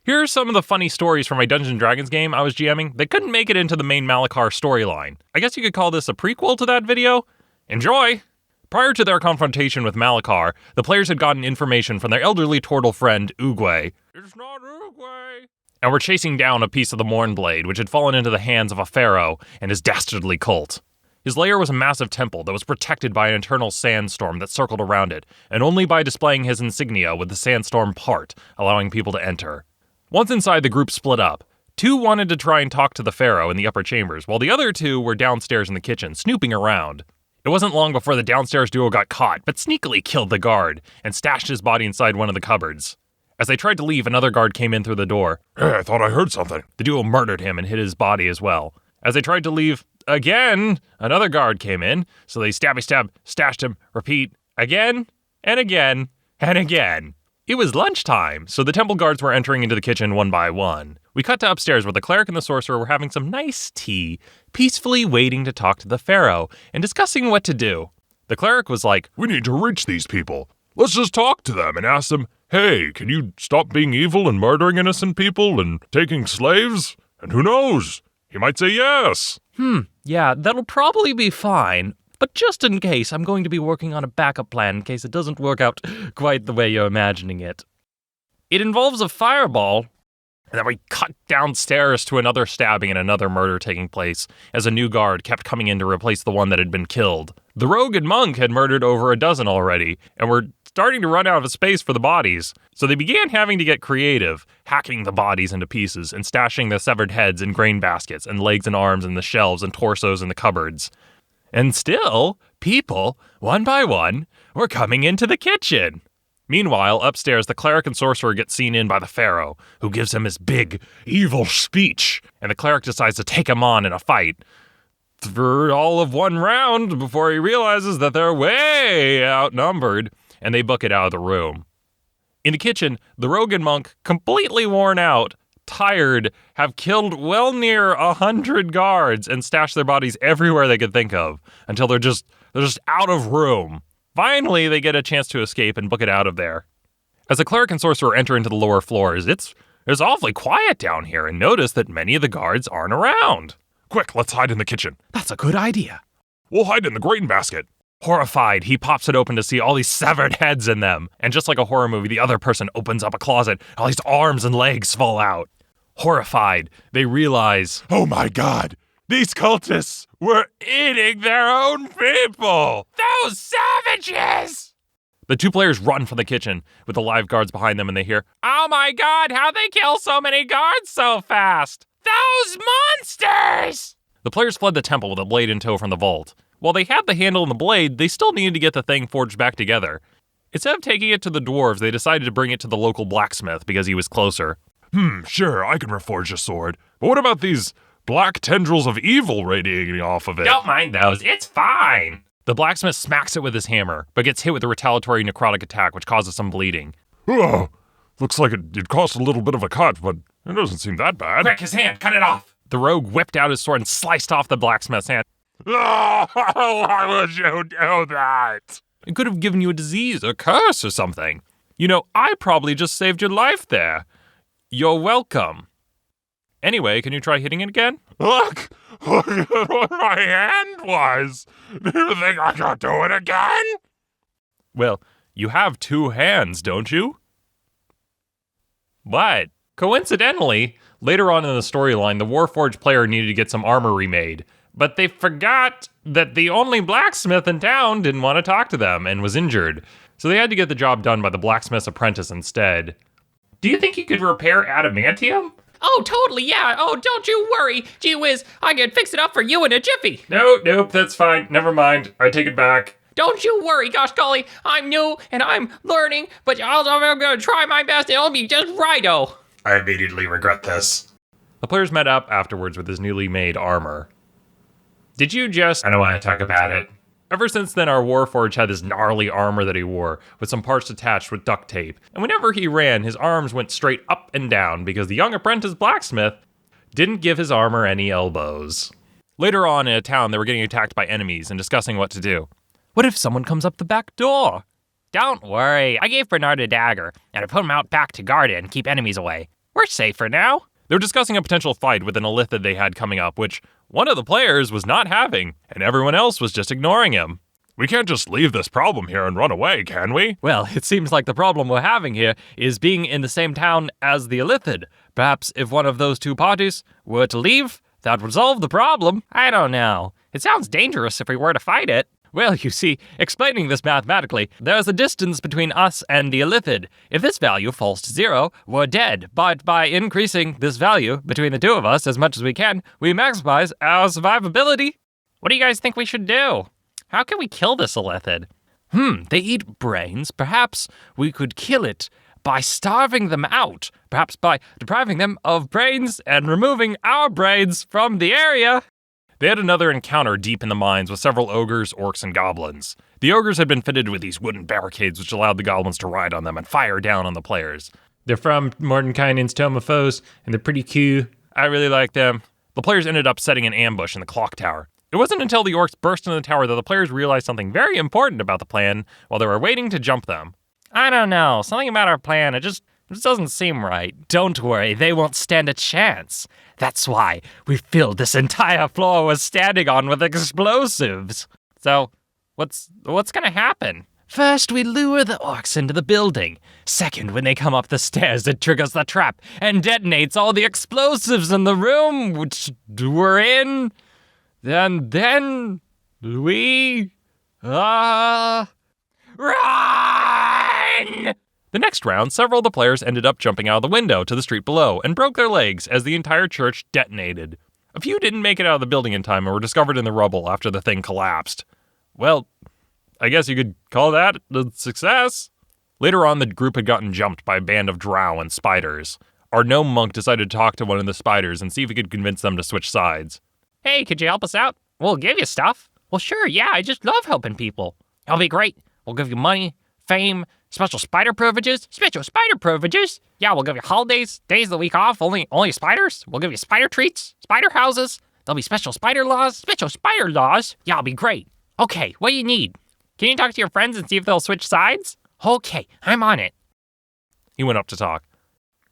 Here are some of the funny stories from my Dungeons & Dragons game I was GMing that couldn't make it into the main Malachar storyline. I guess you could call this a prequel to that video. Enjoy! Prior to their confrontation with Malachar, the players had gotten information from their elderly turtle friend, Oogway. It's not Oogway! And were chasing down a piece of the Mournblade, which had fallen into the hands of a pharaoh and his dastardly cult. His lair was a massive temple that was protected by an eternal sandstorm that circled around it, and only by displaying his insignia would the sandstorm part, allowing people to enter. Once inside, the group split up. Two wanted to try and talk to the pharaoh in the upper chambers, while the other two were downstairs in the kitchen, snooping around. It wasn't long before the downstairs duo got caught, but sneakily killed the guard, and stashed his body inside one of the cupboards. As they tried to leave, another guard came in through the door. Hey, I thought I heard something. The duo murdered him and hid his body as well. As they tried to leave, again, another guard came in, so they stabby-stab, stashed him, repeat, again, and again, and again. It was lunchtime, so the temple guards were entering into the kitchen one by one. We cut to upstairs where the cleric and the sorcerer were having some nice tea, peacefully waiting to talk to the pharaoh and discussing what to do. The cleric was like, We need to reach these people. Let's just talk to them and ask them, hey, can you stop being evil and murdering innocent people and taking slaves? And who knows? He might say yes. Yeah, that'll probably be fine. But just in case, I'm going to be working on a backup plan in case it doesn't work out quite the way you're imagining it. It involves a fireball, and then we cut downstairs to another stabbing and another murder taking place as a new guard kept coming in to replace the one that had been killed. The rogue and monk had murdered over a dozen already, and were starting to run out of space for the bodies. So they began having to get creative, hacking the bodies into pieces and stashing the severed heads in grain baskets and legs and arms in the shelves and torsos in the cupboards. And still, people, one by one, were coming into the kitchen. Meanwhile, upstairs, the cleric and sorcerer get seen in by the pharaoh, who gives him his big, evil speech, and the cleric decides to take him on in a fight. For all of one round before he realizes that they're way outnumbered, and they book it out of the room. In the kitchen, the rogue and monk, completely worn out, tired, have killed well near 100 guards and stashed their bodies everywhere they could think of until they're just out of room. Finally, they get a chance to escape and book it out of there. As the cleric and sorcerer enter into the lower floors, it's awfully quiet down here, and notice that many of the guards aren't around. Quick, let's hide in the kitchen. That's a good idea. We'll hide in the grain basket. Horrified, he pops it open to see all these severed heads in them. And just like a horror movie, the other person opens up a closet, and all these arms and legs fall out. Horrified, they realize, Oh my god, these cultists were eating their own people! those savages! The two players run from the kitchen with the live guards behind them, and they hear, Oh my god, how'd they kill so many guards so fast? Those monsters! The players fled the temple with a blade in tow from the vault. While they had the handle and the blade, they still needed to get the thing forged back together. Instead of taking it to the dwarves, they decided to bring it to the local blacksmith because he was closer. Sure, I can reforge a sword. But what about these black tendrils of evil radiating off of it? Don't mind those, it's fine. The blacksmith smacks it with his hammer, but gets hit with a retaliatory necrotic attack, which causes some bleeding. Oh, looks like it cost a little bit of a cut, but it doesn't seem that bad. Quick, his hand, cut it off! The rogue whipped out his sword and sliced off the blacksmith's hand. Oh, why would you do that? It could have given you a disease, a curse, or something. You know, I probably just saved your life there. You're welcome. Anyway, can you try hitting it again? Look at what my hand was. Do you think I could do it again? Well, you have two hands, don't you? What? Coincidentally, later on in the storyline, the Warforged player needed to get some armor remade, but they forgot that the only blacksmith in town didn't want to talk to them and was injured, so they had to get the job done by the blacksmith's apprentice instead. Do you think you could repair adamantium? Oh, totally, yeah. Oh, don't you worry. Gee whiz, I can fix it up for you in a jiffy. Nope, that's fine. Never mind. I take it back. Don't you worry, gosh golly. I'm new and I'm learning, but I'm going to try my best. It'll be just righto. I immediately regret this. The players met up afterwards with his newly made armor. Did you just... I don't want to talk about it. Ever since then, our Warforged had this gnarly armor that he wore, with some parts attached with duct tape. And whenever he ran, his arms went straight up and down because the young apprentice blacksmith didn't give his armor any elbows. Later on in a town, they were getting attacked by enemies and discussing what to do. What if someone comes up the back door? Don't worry, I gave Bernard a dagger, and I put him out back to guard it and keep enemies away. We're safer now. They were discussing a potential fight with an Illithid they had coming up, which one of the players was not having, and everyone else was just ignoring him. We can't just leave this problem here and run away, can we? Well, it seems like the problem we're having here is being in the same town as the Illithid. Perhaps if one of those two parties were to leave, that would solve the problem. I don't know. It sounds dangerous if we were to fight it. Well, you see, explaining this mathematically, there's a distance between us and the Illithid. If this value falls to 0, we're dead. But by increasing this value between the two of us as much as we can, we maximize our survivability. What do you guys think we should do? How can we kill this Illithid? They eat brains. Perhaps we could kill it by starving them out. Perhaps by depriving them of brains and removing our brains from the area. They had another encounter deep in the mines with several ogres, orcs, and goblins. The ogres had been fitted with these wooden barricades which allowed the goblins to ride on them and fire down on the players. They're from Mordenkainen's Tome of Foes, and they're pretty cool. I really like them. The players ended up setting an ambush in the clock tower. It wasn't until the orcs burst into the tower that the players realized something very important about the plan while they were waiting to jump them. I don't know, something about our plan, it just doesn't seem right. Don't worry, they won't stand a chance. That's why we filled this entire floor we're standing on with explosives. So, what's gonna happen? First, we lure the orcs into the building. Second, when they come up the stairs, it triggers the trap and detonates all the explosives in the room which we're in. And then we run! The next round, several of the players ended up jumping out of the window to the street below and broke their legs as the entire church detonated. A few didn't make it out of the building in time and were discovered in the rubble after the thing collapsed. Well, I guess you could call that a success. Later on, the group had gotten jumped by a band of drow and spiders. Our gnome monk decided to talk to one of the spiders and see if he could convince them to switch sides. Hey, could you help us out? We'll give you stuff. Well, sure, yeah, I just love helping people. It'll be great. We'll give you money, fame, special spider privileges. Special spider privileges? Yeah, we'll give you holidays, days of the week off, only spiders. We'll give you spider treats, spider houses. There'll be special spider laws. Special spider laws? Yeah, it'll be great. Okay, what do you need? Can you talk to your friends and see if they'll switch sides? Okay, I'm on it. He went up to talk.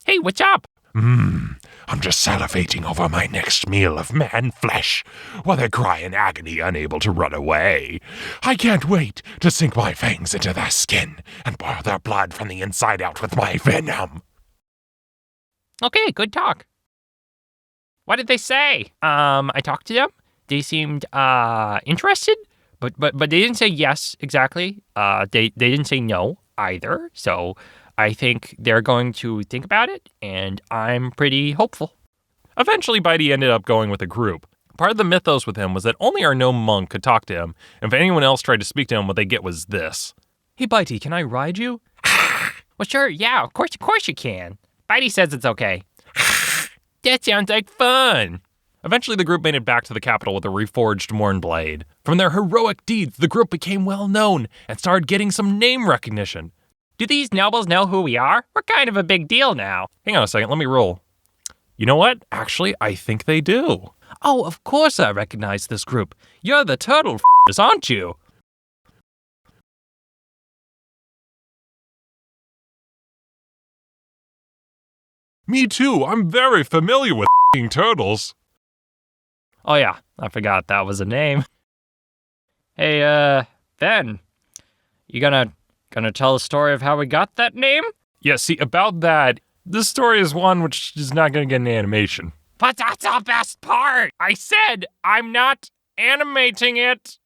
Hey, what's up? I'm just salivating over my next meal of man flesh, while they cry in agony unable to run away. I can't wait to sink my fangs into their skin and boil their blood from the inside out with my venom. Okay, good talk. What did they say? I talked to them. They seemed interested, but they didn't say yes exactly. They didn't say no either. So I think they're going to think about it, and I'm pretty hopeful. Eventually, Bitey ended up going with a group. Part of the mythos with him was that only our gnome monk could talk to him, and if anyone else tried to speak to him, what they get was this. Hey, Bitey, can I ride you? Well, sure, yeah, of course you can. Bitey says it's okay. That sounds like fun. Eventually, the group made it back to the capital with a reforged Mornblade. From their heroic deeds, the group became well known and started getting some name recognition. Do these nobles know who we are? We're kind of a big deal now. Hang on a second, let me roll. You know what? Actually, I think they do. Oh, of course I recognize this group. You're the turtle f***ers, aren't you? Me too, I'm very familiar with f***ing turtles. Oh yeah, I forgot that was a name. Hey, Ben, you gonna tell the story of how we got that name? Yeah, see, about that, this story is one which is not gonna get an animation. But that's the best part. I said I'm not animating it.